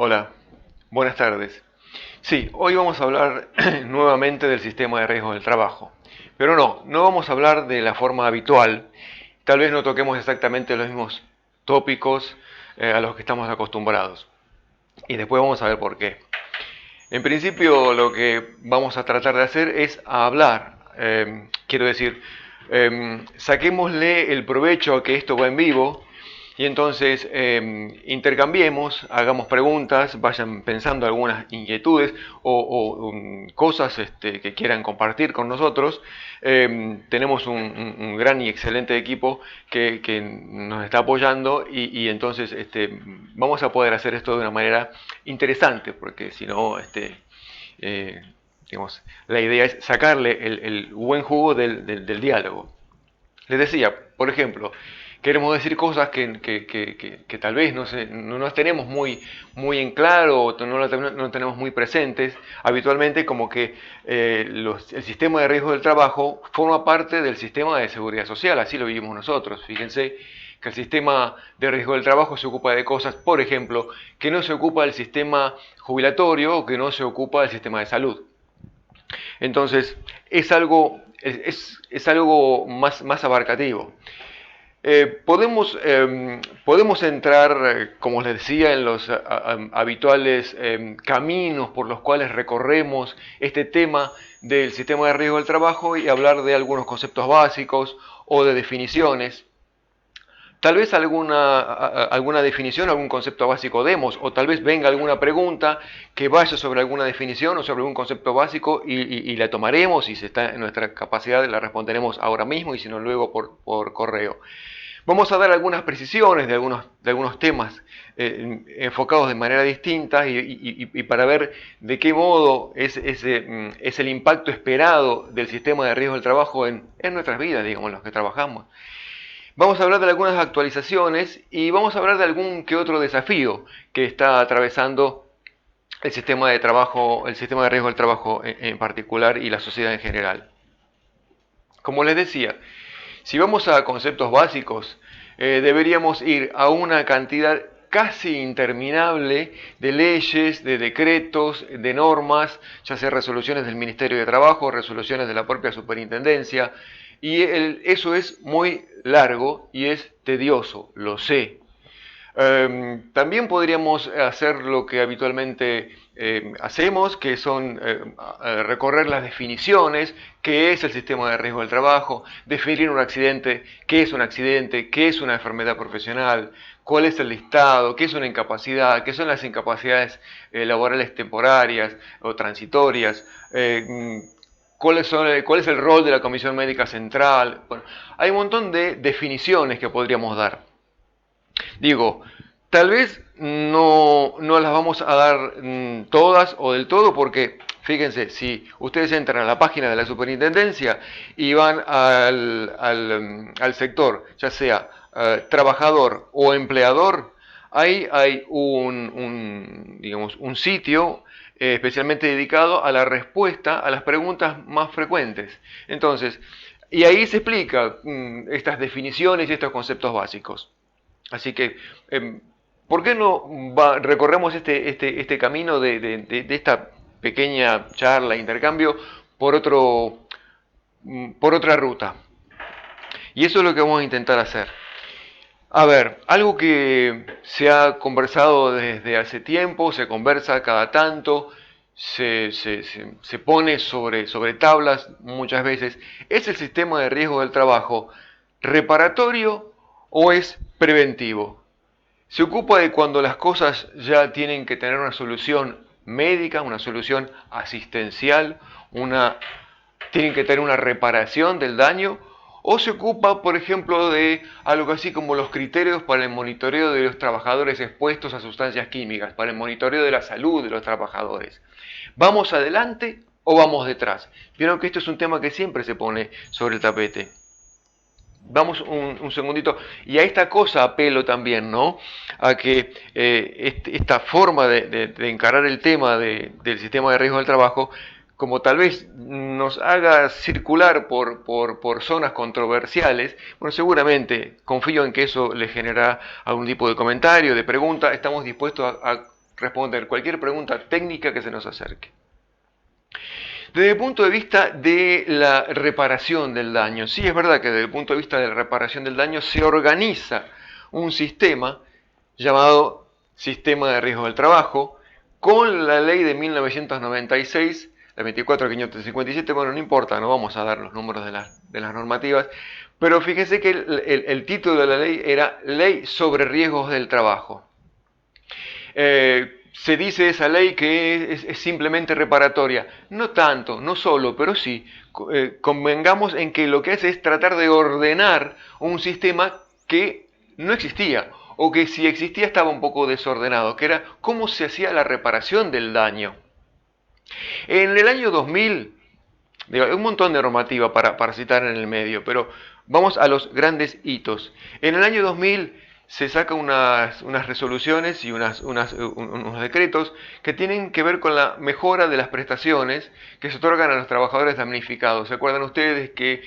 Hola, buenas tardes. Sí, hoy vamos a hablar nuevamente del sistema de riesgo del trabajo. Pero no vamos a hablar de la forma habitual. Tal vez no toquemos exactamente los mismos tópicos a los que estamos acostumbrados. Y después vamos a ver por qué. En principio, lo que vamos a tratar de hacer es hablar. Quiero decir, saquémosle el provecho a que esto va en vivo y entonces intercambiemos, hagamos preguntas, vayan pensando algunas inquietudes o cosas que quieran compartir con nosotros. Tenemos un gran y excelente equipo que nos está apoyando y entonces vamos a poder hacer esto de una manera interesante, porque si no, eh, digamos, la idea es sacarle el buen jugo del diálogo. Les decía, por ejemplo, queremos decir cosas que tal vez no las tenemos muy en claro o no tenemos muy presentes habitualmente, como que el sistema de riesgo del trabajo forma parte del sistema de seguridad social, así lo vivimos nosotros. Fíjense que el sistema de riesgo del trabajo se ocupa de cosas, por ejemplo, que no se ocupa del sistema jubilatorio o que no se ocupa del sistema de salud. Entonces, es algo más abarcativo. Podemos entrar, como les decía, en los habituales caminos por los cuales recorremos este tema del sistema de riesgo del trabajo y hablar de algunos conceptos básicos o de definiciones. Tal vez alguna definición, algún concepto básico demos, o tal vez venga alguna pregunta que vaya sobre alguna definición o sobre algún concepto básico y la tomaremos y si está en nuestra capacidad la responderemos ahora mismo y si no luego por correo. Vamos a dar algunas precisiones de algunos temas enfocados de manera distinta y para ver de qué modo es el impacto esperado del sistema de riesgo del trabajo en nuestras vidas, digamos, en los que trabajamos. Vamos a hablar de algunas actualizaciones y vamos a hablar de algún que otro desafío que está atravesando el sistema de trabajo, el sistema de riesgo del trabajo en particular y la sociedad en general. Como les decía, si vamos a conceptos básicos, deberíamos ir a una cantidad casi interminable de leyes, de decretos, de normas, ya sea resoluciones del Ministerio de Trabajo, resoluciones de la propia superintendencia, y eso es muy largo y es tedioso, lo sé. También podríamos hacer lo que habitualmente hacemos, que son recorrer las definiciones, qué es el sistema de riesgo del trabajo, definir un accidente, qué es una enfermedad profesional, cuál es el listado, qué es una incapacidad, qué son las incapacidades laborales temporarias o transitorias, cuál es el rol de la Comisión Médica Central. Bueno, hay un montón de definiciones que podríamos dar. Digo, tal vez no las vamos a dar todas o del todo porque, fíjense, si ustedes entran a la página de la superintendencia y van al sector, ya sea trabajador o empleador, ahí hay digamos, un sitio especialmente dedicado a la respuesta a las preguntas más frecuentes. Entonces, y ahí se explica estas definiciones y estos conceptos básicos. Así que, ¿por qué no recorremos este camino de esta pequeña charla, intercambio, por, por otra ruta? Y eso es lo que vamos a intentar hacer. A ver, algo que se ha conversado desde hace tiempo, se conversa cada tanto, se pone sobre tablas muchas veces, es el sistema de riesgo del trabajo reparatorio o es preventivo. Se ocupa de cuando las cosas ya tienen que tener una solución médica, una solución asistencial, tienen que tener una reparación del daño, o se ocupa, por ejemplo, de algo así como los criterios para el monitoreo de los trabajadores expuestos a sustancias químicas, para el monitoreo de la salud de los trabajadores. ¿Vamos adelante o vamos detrás? Vieron que esto es un tema que siempre se pone sobre el tapete. Vamos un segundito, y a esta cosa apelo también, ¿no? A que esta forma de encarar el tema del sistema de riesgo del trabajo, como tal vez nos haga circular por zonas controversiales, bueno, seguramente confío en que eso le generará algún tipo de comentario, de pregunta, estamos dispuestos a responder cualquier pregunta técnica que se nos acerque. Desde el punto de vista de la reparación del daño, sí es verdad que desde el punto de vista de la reparación del daño se organiza un sistema llamado Sistema de Riesgo del Trabajo, con la ley de 1996, la 24.557, bueno, no importa, no vamos a dar los números de las normativas, pero fíjense que el título de la ley era Ley sobre Riesgos del Trabajo. Se dice esa ley que es simplemente reparatoria. No tanto, no solo, pero sí. Convengamos en que lo que hace es tratar de ordenar un sistema que no existía, o que si existía estaba un poco desordenado, que era cómo se hacía la reparación del daño. En el año 2000, hay un montón de normativa para citar en el medio, pero vamos a los grandes hitos. En el año 2000 se sacan unas resoluciones y unos decretos que tienen que ver con la mejora de las prestaciones que se otorgan a los trabajadores damnificados. ¿Se acuerdan ustedes que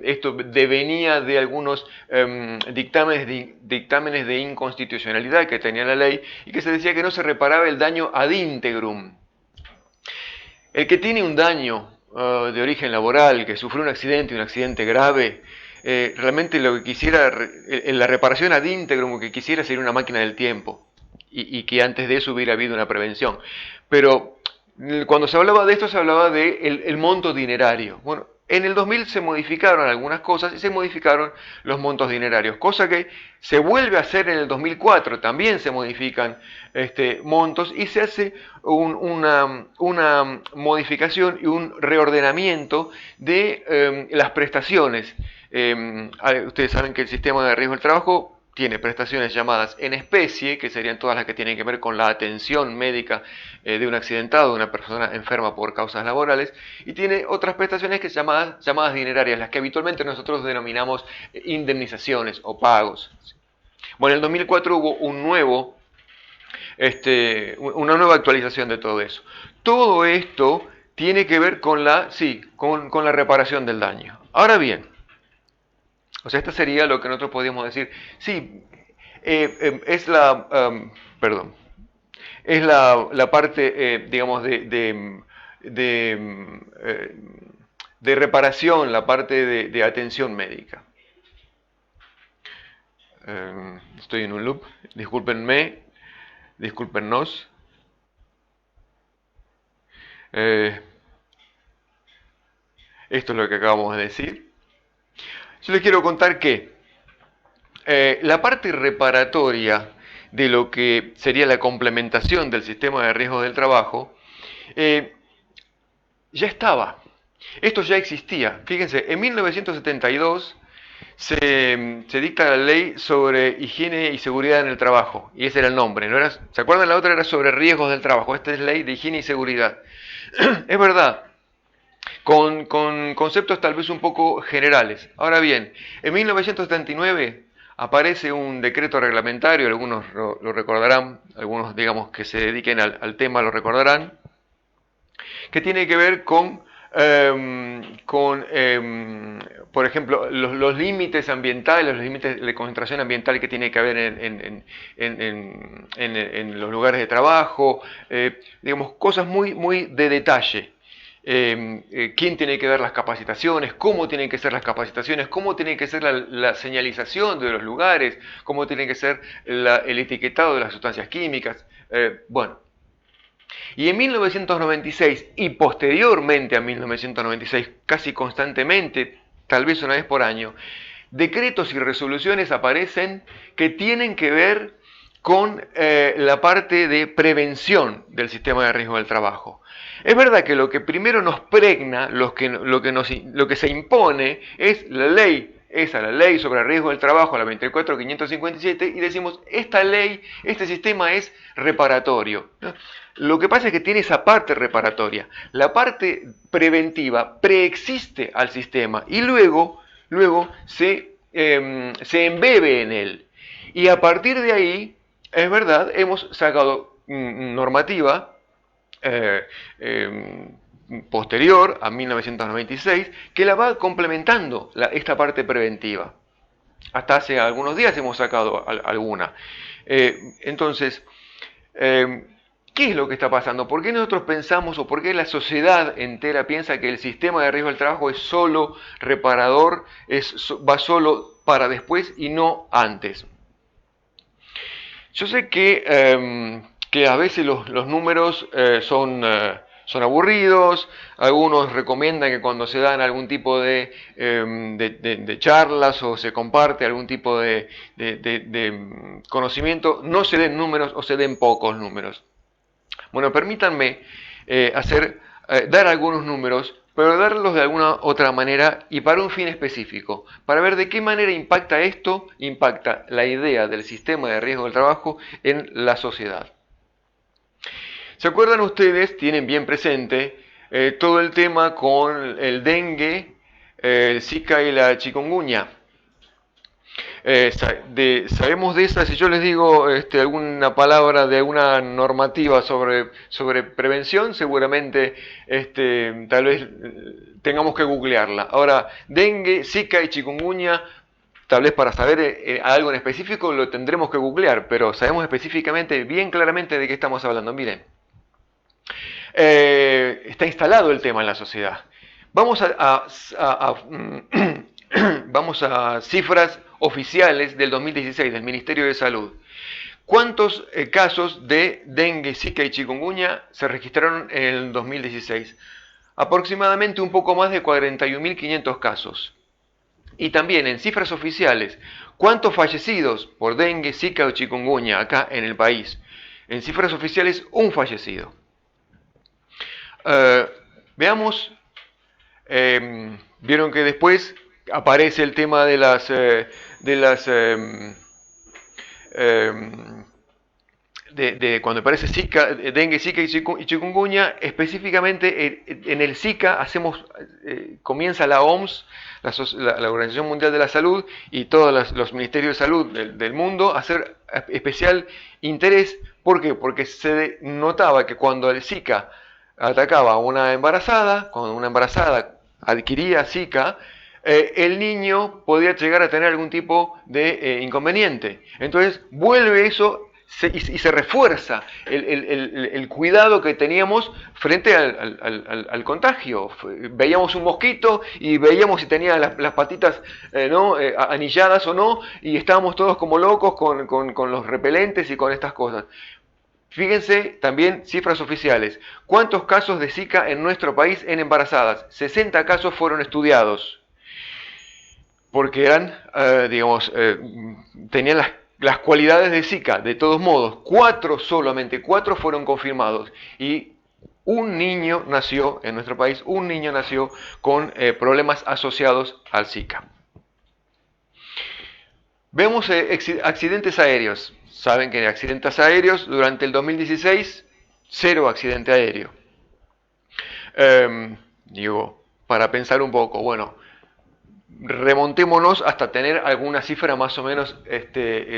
esto devenía de algunos dictámenes de inconstitucionalidad que tenía la ley y que se decía que no se reparaba el daño ad integrum? El que tiene un daño de origen laboral, que sufrió un accidente grave, realmente lo que quisiera, la reparación ad íntegro, que quisiera sería una máquina del tiempo, y que antes de eso hubiera habido una prevención. Pero cuando se hablaba de esto, se hablaba de el monto dinerario. Bueno, en el 2000 se modificaron algunas cosas y se modificaron los montos dinerarios, cosa que se vuelve a hacer en el 2004, también se modifican montos y se hace una modificación y un reordenamiento de las prestaciones. Ustedes saben que el sistema de riesgo del trabajo tiene prestaciones llamadas en especie, que serían todas las que tienen que ver con la atención médica de un accidentado, de una persona enferma por causas laborales, y tiene otras prestaciones que llamadas dinerarias, las que habitualmente nosotros denominamos indemnizaciones o pagos. Bueno, en el 2004 hubo una nueva actualización de todo eso. Todo esto tiene que ver con la reparación del daño. Ahora bien, o sea, esta sería lo que nosotros podríamos decir. Sí, es la parte, digamos, de reparación, la parte de atención médica. Estoy en un loop, discúlpenme, discúlpennos. Esto es lo que acabamos de decir. Yo les quiero contar que la parte reparatoria de lo que sería la complementación del sistema de riesgos del trabajo ya estaba. Esto ya existía. Fíjense, en 1972 se dicta la ley sobre higiene y seguridad en el trabajo, y ese era el nombre. ¿No era? ¿Se acuerdan? La otra era sobre riesgos del trabajo. Esta es ley de higiene y seguridad. Es verdad, con conceptos tal vez un poco generales. Ahora bien, en 1979 aparece un decreto reglamentario, algunos lo recordarán, algunos digamos que se dediquen al tema lo recordarán, que tiene que ver con por ejemplo, los límites ambientales, los límites de concentración ambiental que tiene que haber en los lugares de trabajo, digamos, cosas muy de detalle. Quién tiene que ver las capacitaciones, cómo tienen que ser las capacitaciones, cómo tiene que ser la señalización de los lugares, cómo tiene que ser el etiquetado de las sustancias químicas. Bueno. Y en 1996 y posteriormente a 1996, casi constantemente, tal vez una vez por año, decretos y resoluciones aparecen que tienen que ver con la parte de prevención del sistema de riesgo del trabajo. Es verdad que lo que primero nos pregna, lo que se impone es la ley. Esa, la ley sobre el riesgo del trabajo, la 24.557, y decimos, esta ley, este sistema es reparatorio, ¿no? Lo que pasa es que tiene esa parte reparatoria. La parte preventiva preexiste al sistema y luego se embebe en él. Y a partir de ahí, es verdad, hemos sacado normativa posterior a 1996 que la va complementando esta parte preventiva. Hasta hace algunos días hemos sacado alguna. Entonces, ¿Qué es lo que está pasando? ¿Por qué nosotros pensamos o por qué la sociedad entera piensa que el sistema de riesgo del trabajo es solo reparador, va solo para después y no antes? Yo sé que a veces los números son aburridos, algunos recomiendan que cuando se dan algún tipo de charlas o se comparte algún tipo de conocimiento, no se den números o se den pocos números. Bueno, permítanme dar algunos números, pero darlos de alguna otra manera y para un fin específico, para ver de qué manera impacta la idea del sistema de riesgo del trabajo en la sociedad. ¿Se acuerdan ustedes, tienen bien presente, todo el tema con el dengue, el Zika y la chikungunya? Sabemos de esas, si yo les digo alguna palabra de alguna normativa sobre prevención, seguramente tal vez tengamos que googlearla. Ahora, dengue, zika y chikungunya, tal vez para saber algo en específico lo tendremos que googlear, pero sabemos específicamente, bien claramente de qué estamos hablando. Miren, está instalado el tema en la sociedad. Vamos vamos a cifras oficiales del 2016 del Ministerio de Salud. ¿Cuántos casos de dengue, zika y chikungunya se registraron en el 2016? Aproximadamente un poco más de 41.500 casos. Y también en cifras oficiales, ¿cuántos fallecidos por dengue, zika o chikungunya acá en el país? En cifras oficiales, un fallecido. Veamos, vieron que después aparece el tema de cuando aparece Zika, dengue, Zika y chikungunya, específicamente en el Zika comienza la OMS, la Organización Mundial de la Salud y todos los ministerios de salud del mundo a hacer especial interés. ¿Por qué? Porque se notaba que cuando el Zika atacaba a una embarazada, cuando una embarazada adquiría Zika, el niño podía llegar a tener algún tipo de inconveniente. Entonces vuelve eso y se refuerza el cuidado que teníamos frente al contagio. Veíamos un mosquito y veíamos si tenía las patitas anilladas o no, y estábamos todos como locos con los repelentes y con estas cosas. Fíjense también cifras oficiales. ¿Cuántos casos de Zika en nuestro país en embarazadas? 60 casos fueron estudiados. Porque eran, tenían las cualidades de Zika. De todos modos, solamente 4 fueron confirmados. Y un niño nació, en nuestro país, con problemas asociados al Zika. Vemos accidentes aéreos. Saben que accidentes aéreos durante el 2016, 0 accidente aéreo. Para pensar un poco, bueno, remontémonos hasta tener alguna cifra más o menos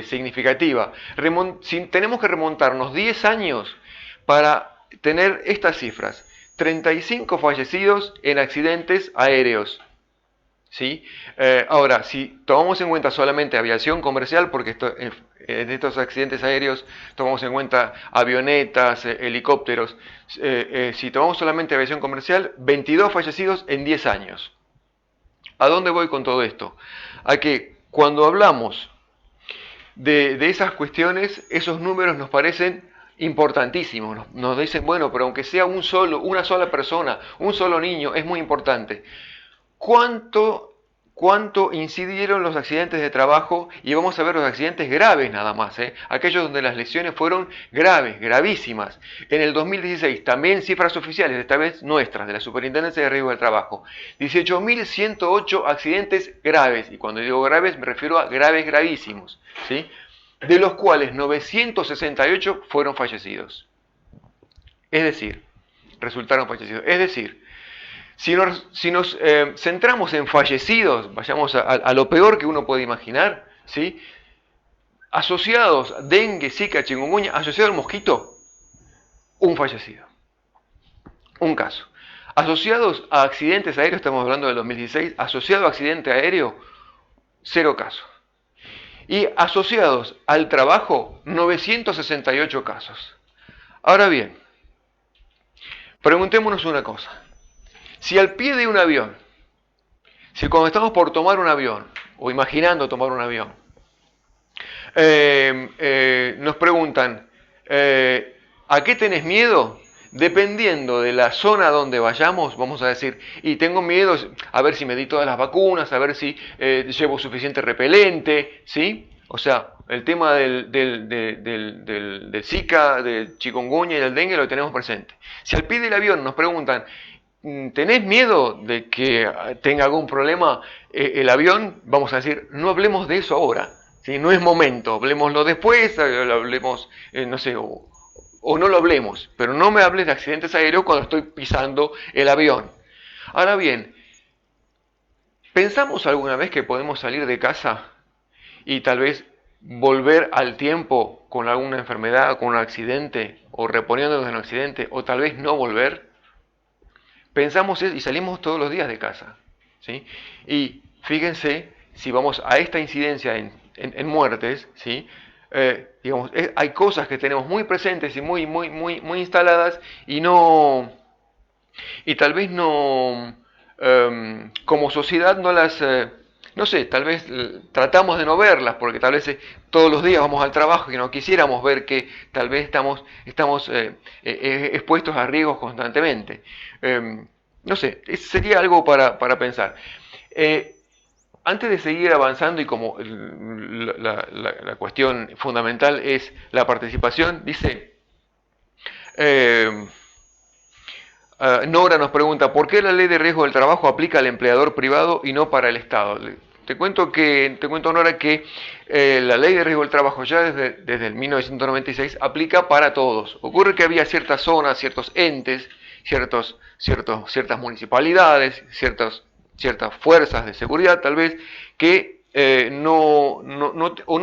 significativa. Tenemos que remontarnos 10 años para tener estas cifras. 35 fallecidos en accidentes aéreos. ¿Sí? Ahora, si tomamos en cuenta solamente aviación comercial, porque en estos accidentes aéreos tomamos en cuenta avionetas, helicópteros, si tomamos solamente aviación comercial, 22 fallecidos en 10 años. ¿A dónde voy con todo esto? A que cuando hablamos de esas cuestiones, esos números nos parecen importantísimos. Nos dicen, bueno, pero aunque sea una sola persona, un solo niño, es muy importante. ¿Cuánto incidieron los accidentes de trabajo? Y vamos a ver los accidentes graves nada más, aquellos donde las lesiones fueron graves, gravísimas. En el 2016, también cifras oficiales, esta vez nuestras, de la Superintendencia de Riesgo del Trabajo, 18.108 accidentes graves, y cuando digo graves me refiero a graves, gravísimos, ¿sí? De los cuales 968 fueron fallecidos. Es decir, resultaron fallecidos. Es decir, si nos centramos en fallecidos, vayamos a lo peor que uno puede imaginar, ¿sí? Asociados a dengue, zika, chikungunya, asociado al mosquito, un fallecido. Un caso. Asociados a accidentes aéreos, estamos hablando del 2016, asociado a accidente aéreo, 0 casos. Y asociados al trabajo, 968 casos. Ahora bien, preguntémonos una cosa. Si al pie de un avión, si cuando estamos por tomar un avión, o imaginando tomar un avión, nos preguntan, ¿a qué tenés miedo? Dependiendo de la zona donde vayamos, vamos a decir, y tengo miedo a ver si me di todas las vacunas, a ver si llevo suficiente repelente, ¿sí? O sea, el tema del Zika, del chikungunya y del dengue lo tenemos presente. Si al pie del avión nos preguntan, ¿tenés miedo de que tenga algún problema el avión? Vamos a decir, no hablemos de eso ahora. ¿Sí? No es momento, hablemoslo después, hablemos, no sé, o no lo hablemos, pero no me hables de accidentes aéreos cuando estoy pisando el avión. Ahora bien, ¿pensamos alguna vez que podemos salir de casa y tal vez volver al tiempo con alguna enfermedad, con un accidente, o reponiéndonos de un accidente, o tal vez no volver? Pensamos y salimos todos los días de casa. ¿Sí? Y fíjense, si vamos a esta incidencia en muertes, ¿sí? Digamos, hay cosas que tenemos muy presentes y muy instaladas y no, y tal vez no, como sociedad no las, no sé, tal vez tratamos de no verlas porque tal vez todos los días vamos al trabajo y no quisiéramos ver que tal vez estamos expuestos a riesgos constantemente. No sé, sería algo para pensar. Eh, Antes de seguir avanzando y como la cuestión fundamental es la participación, dice, eh, Nora nos pregunta, ¿por qué la ley de riesgo del trabajo aplica al empleador privado y no para el Estado? Te cuento, Nora, que la ley de riesgo del trabajo ya desde el 1996 aplica para todos. Ocurre que había ciertas zonas, ciertos entes, ciertas municipalidades, ciertas fuerzas de seguridad tal vez, que no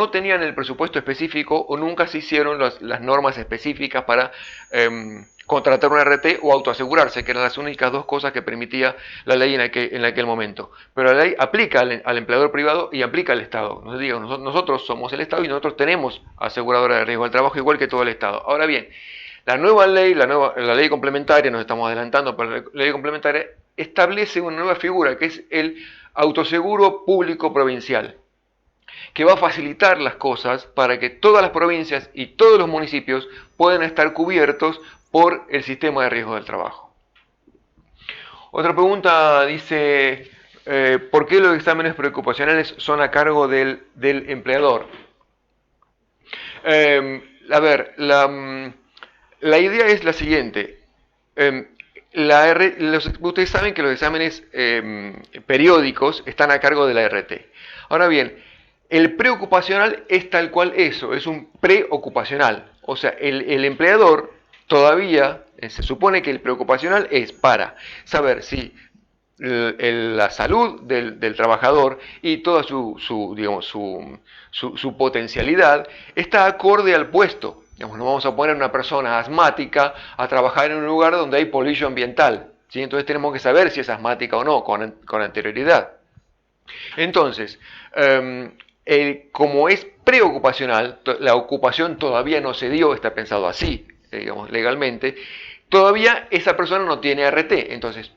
tenían el presupuesto específico o nunca se hicieron las normas específicas para contratar un RT o autoasegurarse, que eran las únicas dos cosas que permitía la ley en aquel momento. Pero la ley aplica al empleador privado y aplica al Estado. Nosotros somos el Estado y nosotros tenemos aseguradora de riesgo del trabajo igual que todo el Estado. Ahora bien, la nueva ley, la ley complementaria, nos estamos adelantando para la ley complementaria, establece una nueva figura que es el autoseguro público provincial, que va a facilitar las cosas para que todas las provincias y todos los municipios puedan estar cubiertos por el sistema de riesgo del trabajo. Otra pregunta dice, ¿por qué los exámenes preocupacionales son a cargo del empleador? A ver, la idea es la siguiente. Ustedes saben que los exámenes periódicos están a cargo de la RT. Ahora bien, el preocupacional es tal cual eso, es un preocupacional. O sea, el empleador todavía, se supone que el preocupacional es para saber si la salud del trabajador y toda su potencialidad está acorde al puesto. Digamos, no vamos a poner una persona asmática a trabajar en un lugar donde hay polillo ambiental, ¿sí? Entonces tenemos que saber si es asmática o no con anterioridad. Entonces, como es preocupacional, la ocupación todavía no se dio, está pensado así, digamos, legalmente, todavía esa persona no tiene RT. Entonces,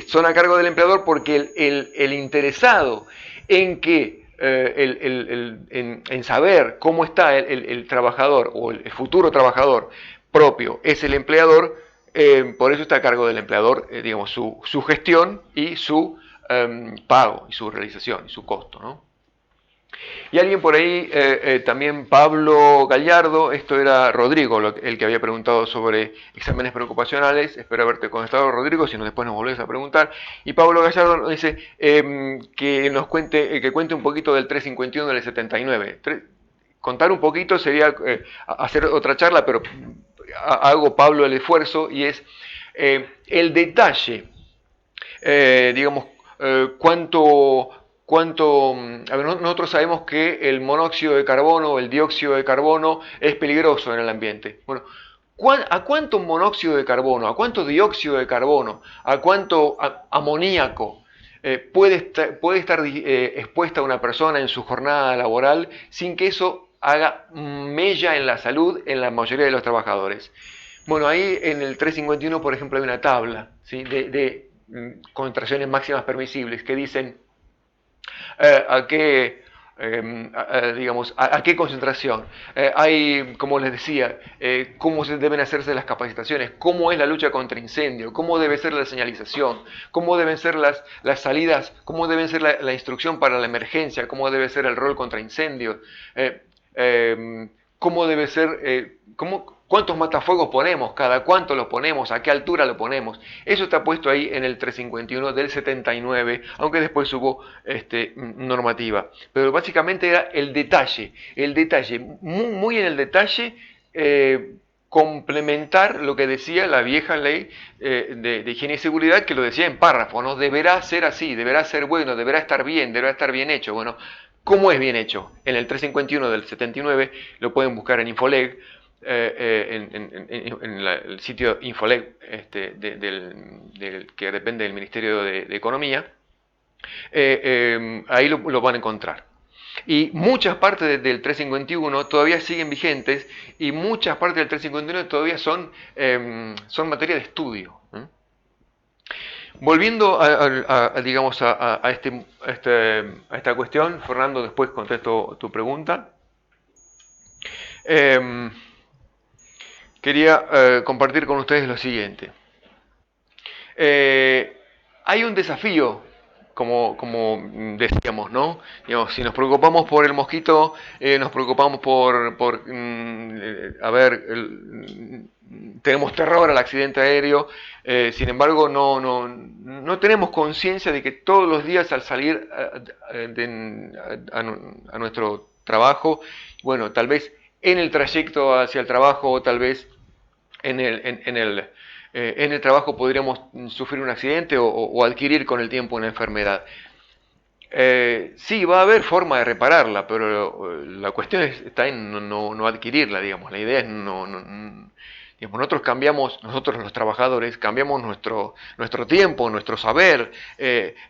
son a cargo del empleador porque el interesado en que en saber cómo está el trabajador o el futuro trabajador propio es el empleador, por eso está a cargo del empleador, digamos, su gestión y su pago y su realización y su costo, ¿no? Y alguien por ahí, también Pablo Gallardo, esto era Rodrigo el que había preguntado sobre exámenes preocupacionales, espero haberte contestado Rodrigo, si no después nos volvés a preguntar. Y Pablo Gallardo nos dice que cuente un poquito del 351 del 79. Contar un poquito sería hacer otra charla, pero hago Pablo el esfuerzo y es el detalle, digamos, a ver, nosotros sabemos que el monóxido de carbono o el dióxido de carbono es peligroso en el ambiente. Bueno, ¿a cuánto monóxido de carbono, a cuánto dióxido de carbono, a cuánto amoníaco puede estar expuesta una persona en su jornada laboral sin que eso haga mella en la salud en la mayoría de los trabajadores. Bueno, ahí en el 351, por ejemplo, hay una tabla, ¿sí?, de concentraciones máximas permisibles que dicen a qué, digamos, a qué concentración. Hay, como les decía, cómo se deben hacerse las capacitaciones, cómo es la lucha contra incendio, cómo debe ser la señalización, cómo deben ser las salidas, cómo debe ser la instrucción para la emergencia, cómo debe ser el rol contra incendios, cómo debe ser, cuántos matafuegos ponemos, cada cuánto lo ponemos, a qué altura lo ponemos. Eso está puesto ahí en el 351 del 79, aunque después hubo normativa. Pero básicamente era el detalle, muy en el detalle, complementar lo que decía la vieja ley de higiene y seguridad, que lo decía en párrafo, ¿no? Deberá ser así, deberá ser bueno, deberá estar bien hecho. Bueno, ¿cómo es bien hecho? En el 351 del 79 lo pueden buscar en Infoleg, en el sitio Infoleg que depende del Ministerio de Economía. Ahí lo van a encontrar. Y muchas partes del 351 todavía siguen vigentes y muchas partes del 351 todavía son materia de estudio. Volviendo digamos, a esta cuestión, Fernando, después contesto tu pregunta. Quería compartir con ustedes lo siguiente. Hay un desafío, como decíamos, ¿no? Digamos, si nos preocupamos por el mosquito, nos preocupamos tenemos terror al accidente aéreo, sin embargo no tenemos conciencia de que todos los días al salir a nuestro trabajo, bueno, tal vez en el trayecto hacia el trabajo, o tal vez en el trabajo podríamos sufrir un accidente o adquirir con el tiempo una enfermedad. Sí, va a haber forma de repararla, pero la cuestión está en no adquirirla, digamos. La idea es digamos, nosotros los trabajadores, cambiamos nuestro tiempo, nuestro saber,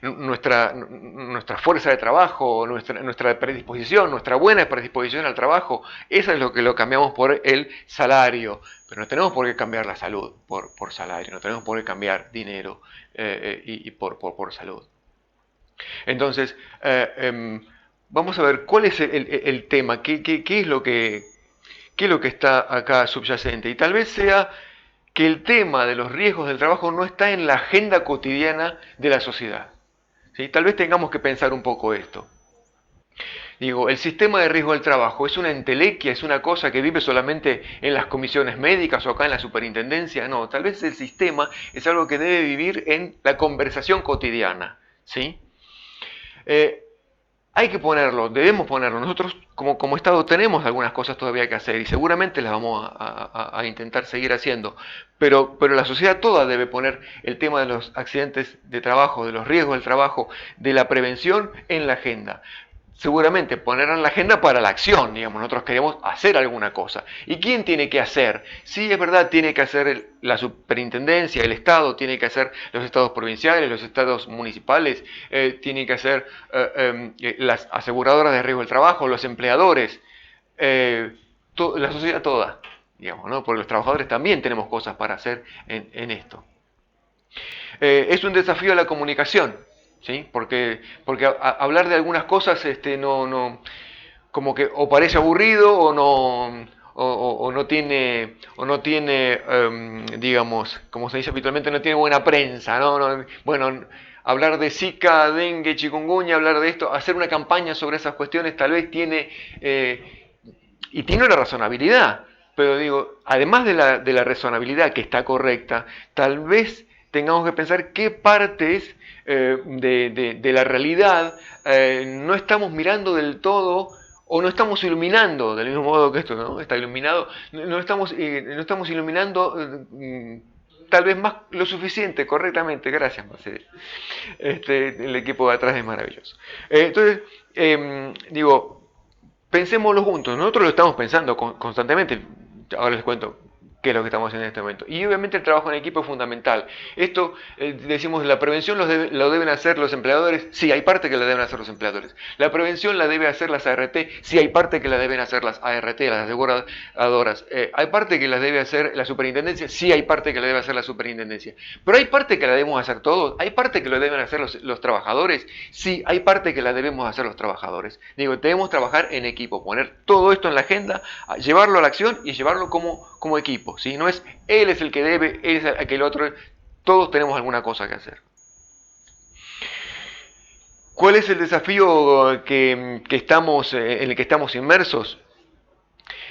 nuestra fuerza de trabajo, nuestra predisposición, nuestra buena predisposición al trabajo. Eso es lo que lo cambiamos por el salario. Pero no tenemos por qué cambiar la salud por salario, no tenemos por qué cambiar dinero y por salud. Entonces, vamos a ver cuál es el tema, qué es lo que está acá subyacente. Y tal vez sea que el tema de los riesgos del trabajo no está en la agenda cotidiana de la sociedad. ¿Sí? Tal vez tengamos que pensar un poco esto. Digo, el sistema de riesgo del trabajo es una entelequia, es una cosa que vive solamente en las comisiones médicas o acá en la superintendencia. No, tal vez el sistema es algo que debe vivir en la conversación cotidiana. ¿Sí? Hay que ponerlo, debemos ponerlo. Nosotros como Estado tenemos algunas cosas todavía que hacer y seguramente las vamos a intentar seguir haciendo, pero la sociedad toda debe poner el tema de los accidentes de trabajo, de los riesgos del trabajo, de la prevención en la agenda. Seguramente ponerla en la agenda para la acción, digamos, nosotros queremos hacer alguna cosa. ¿Y quién tiene que hacer? Sí, es verdad, tiene que hacer la superintendencia, el Estado, tiene que hacer los estados provinciales, los estados municipales, tiene que hacer las aseguradoras de riesgo del trabajo, los empleadores, la sociedad toda, digamos, ¿no? Porque los trabajadores también tenemos cosas para hacer en esto. Es un desafío a la comunicación. ¿Sí? Porque hablar de algunas cosas como que o parece aburrido o no tiene digamos, como se dice habitualmente, no tiene buena prensa, ¿no? Bueno, hablar de Zika, dengue, chikungunya, hablar de esto, hacer una campaña sobre esas cuestiones tal vez tiene y tiene una razonabilidad, pero digo, además de la razonabilidad que está correcta, tal vez tengamos que pensar qué partes de la realidad no estamos mirando del todo o no estamos iluminando del mismo modo que esto, ¿no? Está iluminado, no estamos iluminando tal vez más lo suficiente, correctamente. Gracias, Mercedes. El equipo de atrás es maravilloso. Entonces, digo, pensémoslo juntos. Nosotros lo estamos pensando constantemente. Ahora les cuento que es lo que estamos haciendo en este momento. Y obviamente el trabajo en equipo es fundamental. Esto, decimos, la prevención lo deben hacer los empleadores. Sí, hay parte que la deben hacer los empleadores. La prevención la debe hacer las ART. Sí, hay parte que la deben hacer las ART, las aseguradoras. Hay parte que la debe hacer la superintendencia. Sí, hay parte que la debe hacer la superintendencia. Pero hay parte que la debemos hacer todos. Hay parte que lo deben hacer los trabajadores. Sí, hay parte que la debemos hacer los trabajadores. Digo, debemos trabajar en equipo, poner todo esto en la agenda, llevarlo a la acción y llevarlo como equipo. ¿Sí? No es él es el que debe, él es aquel otro, todos tenemos alguna cosa que hacer. ¿Cuál es el desafío en el que estamos inmersos?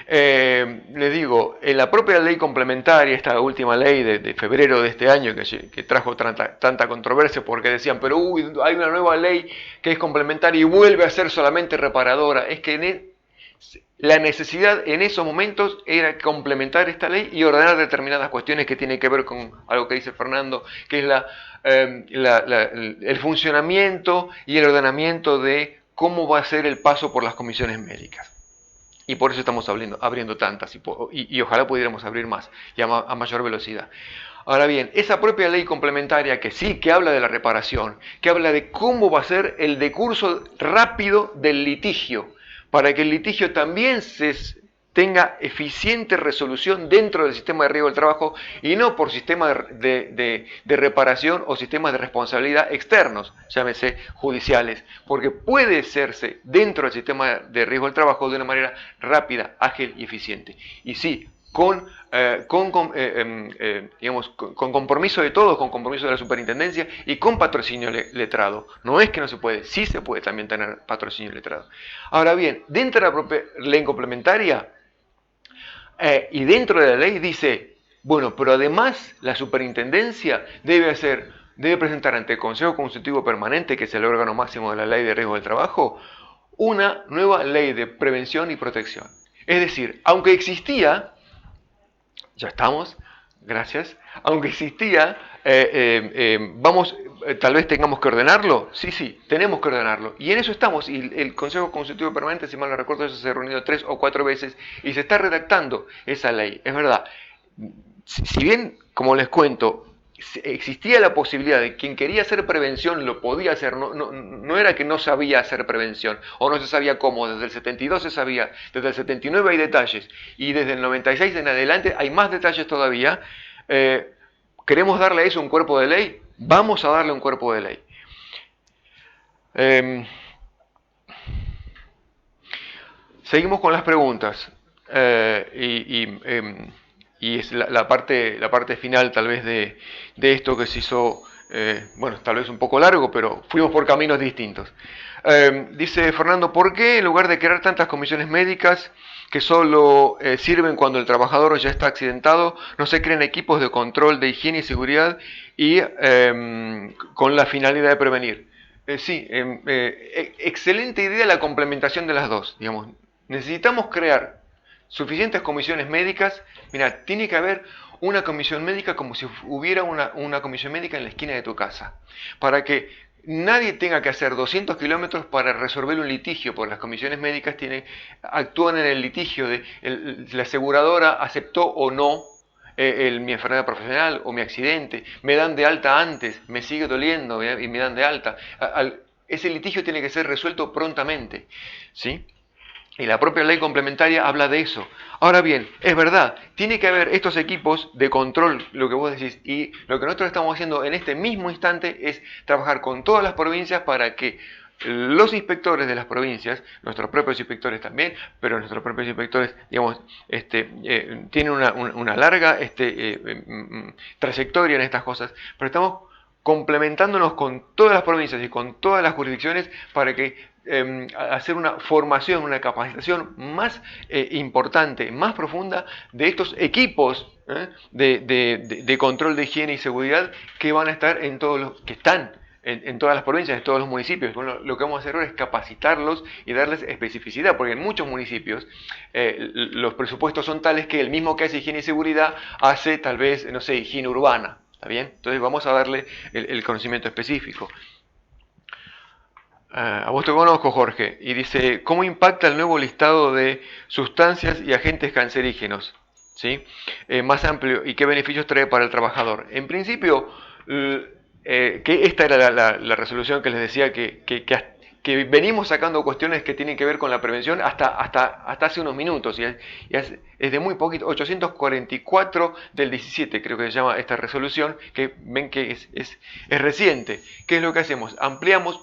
Les digo, en la propia ley complementaria, esta última ley de febrero de este año que trajo tanta controversia porque decían, pero hay una nueva ley que es complementaria y vuelve a ser solamente reparadora. Es que la necesidad en esos momentos era complementar esta ley y ordenar determinadas cuestiones que tienen que ver con algo que dice Fernando, que es el funcionamiento y el ordenamiento de cómo va a ser el paso por las comisiones médicas. Y por eso estamos abriendo tantas y ojalá pudiéramos abrir más y a mayor velocidad. Ahora bien, esa propia ley complementaria que habla de la reparación, que habla de cómo va a ser el decurso rápido del litigio, para que el litigio también tenga eficiente resolución dentro del sistema de riesgo del trabajo y no por sistemas de reparación o sistemas de responsabilidad externos, llámese judiciales, porque puede hacerse dentro del sistema de riesgo del trabajo de una manera rápida, ágil y eficiente. Y sí, con compromiso de todos, con compromiso de la superintendencia y con patrocinio letrado. No es que no se puede, sí se puede también tener patrocinio letrado. Ahora bien, dentro de la propia ley complementaria y dentro de la ley dice, bueno, pero además la superintendencia debe presentar ante el Consejo Consultivo Permanente, que es el órgano máximo de la ley de riesgo del trabajo, una nueva ley de prevención y protección. Es decir, aunque existía, ya estamos, gracias, aunque existía, tal vez tengamos que ordenarlo, sí, tenemos que ordenarlo, y en eso estamos, y el Consejo Consultivo Permanente, si mal no recuerdo, se ha reunido 3 o 4 veces, y se está redactando esa ley, es verdad, si bien, como les cuento, existía la posibilidad de quien quería hacer prevención lo podía hacer, no era que no sabía hacer prevención o no se sabía cómo, desde el 72 se sabía, desde el 79 hay detalles y desde el 96 en adelante hay más detalles todavía. ¿Queremos darle a eso un cuerpo de ley? Vamos a darle un cuerpo de ley. Seguimos con las preguntas y es la parte final tal vez de esto que se hizo, bueno, tal vez un poco largo, pero fuimos por caminos distintos. Dice Fernando, ¿por qué en lugar de crear tantas comisiones médicas que solo sirven cuando el trabajador ya está accidentado, no se crean equipos de control de higiene y seguridad y con la finalidad de prevenir? Sí, excelente idea la complementación de las dos, digamos. Necesitamos crear suficientes comisiones médicas. Mira, tiene que haber una comisión médica como si hubiera una comisión médica en la esquina de tu casa, para que nadie tenga que hacer 200 kilómetros para resolver un litigio, porque las comisiones médicas actúan en el litigio de la aseguradora aceptó o no mi enfermedad profesional o mi accidente, me dan de alta antes, me sigue doliendo y me dan de alta. Ese litigio tiene que ser resuelto prontamente, ¿sí? Y la propia ley complementaria habla de eso. Ahora bien, es verdad, tiene que haber estos equipos de control, lo que vos decís, y lo que nosotros estamos haciendo en este mismo instante es trabajar con todas las provincias para que los inspectores de las provincias, nuestros propios inspectores también, pero nuestros propios inspectores, digamos, tienen una larga trayectoria en estas cosas, pero estamos complementándonos con todas las provincias y con todas las jurisdicciones para que hacer una formación, una capacitación más importante, más profunda de estos equipos de control de higiene y seguridad que van a estar en todas las provincias, en todos los municipios. Bueno, lo que vamos a hacer ahora es capacitarlos y darles especificidad, porque en muchos municipios los presupuestos son tales que el mismo que hace higiene y seguridad hace tal vez, no sé, higiene urbana. ¿Está bien? Entonces vamos a darle el conocimiento específico. A vos te conozco, Jorge, y dice, ¿cómo impacta el nuevo listado de sustancias y agentes cancerígenos? ¿sí? Más amplio y qué beneficios trae para el trabajador. En principio, que esta era la resolución que les decía que venimos sacando cuestiones que tienen que ver con la prevención hasta hace unos minutos, es de muy poquito, 844 del 17 creo que se llama esta resolución, que ven que es reciente. ¿Qué es lo que hacemos? Ampliamos.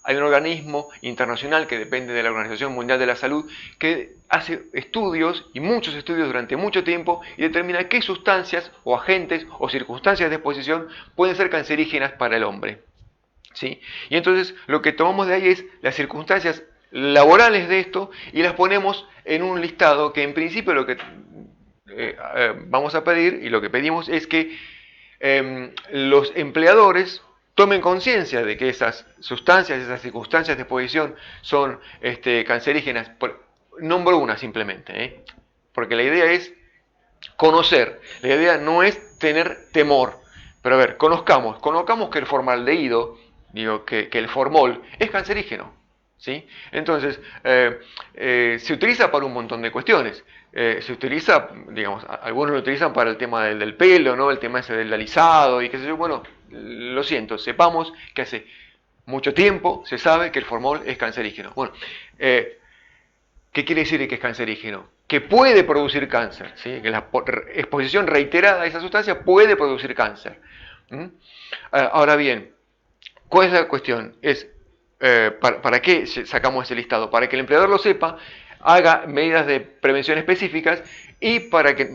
Hay un organismo internacional que depende de la Organización Mundial de la Salud que hace estudios, y muchos estudios durante mucho tiempo, y determina qué sustancias o agentes o circunstancias de exposición pueden ser cancerígenas para el hombre. ¿Sí? Y entonces lo que tomamos de ahí es las circunstancias laborales de esto y las ponemos en un listado que en principio lo que vamos a pedir y lo que pedimos es que los empleadores tomen conciencia de que esas sustancias, esas circunstancias de exposición son cancerígenas. Nombro una simplemente, porque la idea es conocer, la idea no es tener temor. Pero a ver, conozcamos que el formaldehído, que el formol es cancerígeno. ¿Sí? Entonces, se utiliza para un montón de cuestiones. Se utiliza, digamos, algunos lo utilizan para el tema del pelo, ¿no? El tema ese del alisado y qué sé yo. Bueno, lo siento, sepamos que hace mucho tiempo se sabe que el formol es cancerígeno. Bueno, ¿qué quiere decir que es cancerígeno? Que puede producir cáncer, ¿sí? Que la exposición reiterada a esa sustancia puede producir cáncer. Ahora bien, ¿cuál es la cuestión? ¿Para qué sacamos ese listado? Para que el empleador lo sepa, haga medidas de prevención específicas y para que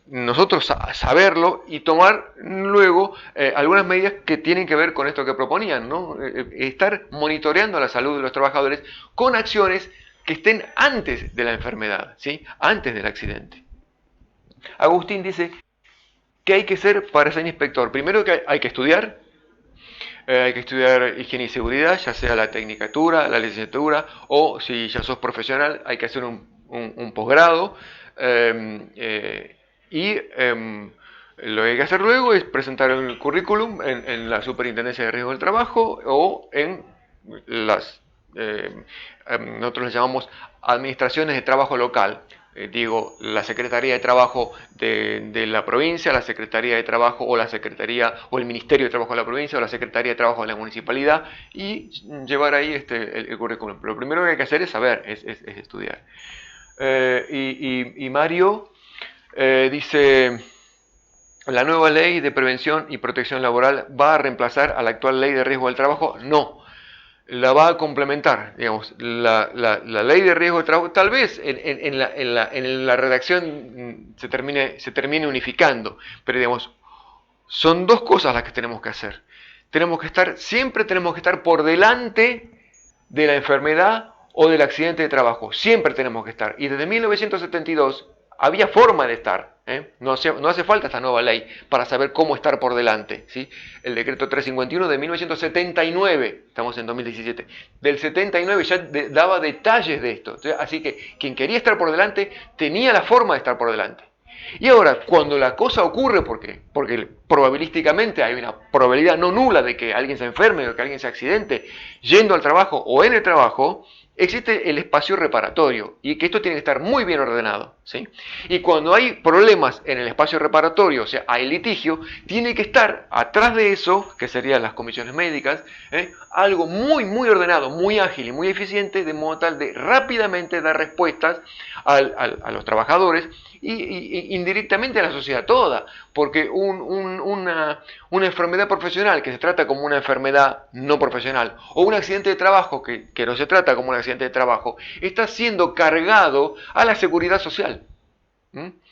nosotros saberlo y tomar luego algunas medidas que tienen que ver con esto que proponían, ¿no? Estar monitoreando la salud de los trabajadores con acciones que estén antes de la enfermedad, ¿sí? Antes del accidente. Agustín dice, ¿qué hay que hacer para ser inspector? Primero que hay que estudiar, higiene y seguridad, ya sea la tecnicatura, la licenciatura, o si ya sos profesional, hay que hacer un posgrado. Lo que hay que hacer luego es presentar el currículum en la Superintendencia de Riesgo del Trabajo o en las, nosotros les llamamos administraciones de trabajo local. Digo, la Secretaría de Trabajo de la provincia, la Secretaría de Trabajo o la Secretaría o el Ministerio de Trabajo de la provincia o la Secretaría de Trabajo de la municipalidad y llevar ahí el currículum. Lo primero que hay que hacer es saber, es estudiar. Y Mario dice, ¿la nueva ley de prevención y protección laboral va a reemplazar a la actual ley de riesgo del trabajo? No. La va a complementar, digamos, la ley de riesgo de trabajo, tal vez en la redacción se termine unificando, pero digamos, son dos cosas las que tenemos que hacer. Siempre tenemos que estar por delante de la enfermedad o del accidente de trabajo, siempre tenemos que estar. Y desde 1972 había forma de estar. No hace falta esta nueva ley para saber cómo estar por delante. ¿Sí? El decreto 351 de 1979, estamos en 2017, del 79 ya daba detalles de esto. Así que quien quería estar por delante tenía la forma de estar por delante. Y ahora, cuando la cosa ocurre, porque probabilísticamente hay una probabilidad no nula de que alguien se enferme o que alguien se accidente yendo al trabajo o en el trabajo, existe el espacio reparatorio y que esto tiene que estar muy bien ordenado, ¿sí? Y cuando hay problemas en el espacio reparatorio, o sea, hay litigio, tiene que estar atrás de eso, que serían las comisiones médicas, algo muy, muy ordenado, muy ágil y muy eficiente, de modo tal de rápidamente dar respuestas a los trabajadores y indirectamente a la sociedad toda, porque una enfermedad profesional que se trata como una enfermedad no profesional o un accidente de trabajo que no se trata como un accidente de trabajo, está siendo cargado a la seguridad social.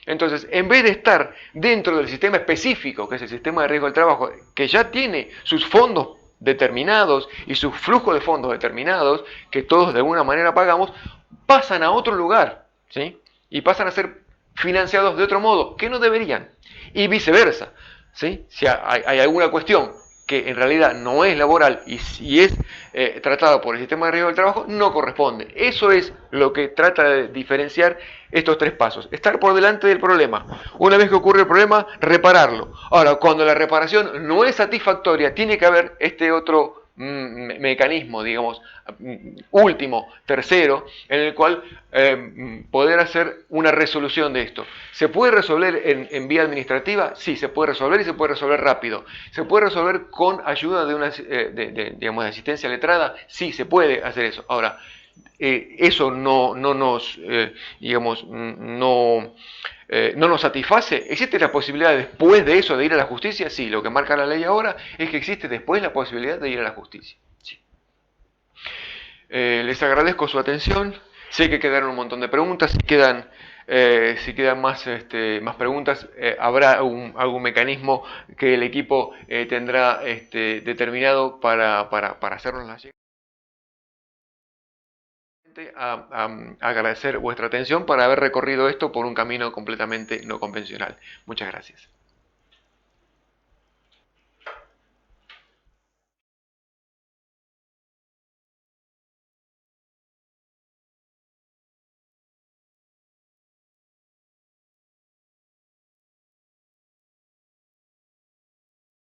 Entonces, en vez de estar dentro del sistema específico, que es el sistema de riesgo del trabajo, que ya tiene sus fondos determinados y sus flujos de fondos determinados, que todos de alguna manera pagamos, pasan a otro lugar, ¿sí? Y pasan a ser financiados de otro modo, que no deberían. Y viceversa, ¿sí? Si hay alguna cuestión que en realidad no es laboral y si es tratada por el sistema de riesgo del trabajo, no corresponde. Eso es lo que trata de diferenciar estos tres pasos. Estar por delante del problema. Una vez que ocurre el problema, repararlo. Ahora, cuando la reparación no es satisfactoria, tiene que haber este otro mecanismo, digamos, último, tercero, en el cual poder hacer una resolución de esto. ¿Se puede resolver en vía administrativa? Sí, se puede resolver y se puede resolver rápido. ¿Se puede resolver con ayuda de una digamos, de asistencia letrada? Sí, se puede hacer eso. Ahora, eso no nos, digamos, no nos satisface. ¿Existe la posibilidad después de eso de ir a la justicia? Sí, lo que marca la ley ahora es que existe después la posibilidad de ir a la justicia. Sí. Les agradezco su atención. Sé que quedaron un montón de preguntas. Si quedan más, más preguntas, habrá algún mecanismo que el equipo tendrá determinado para hacernos las llegar. Agradecer vuestra atención para haber recorrido esto por un camino completamente no convencional. Muchas gracias.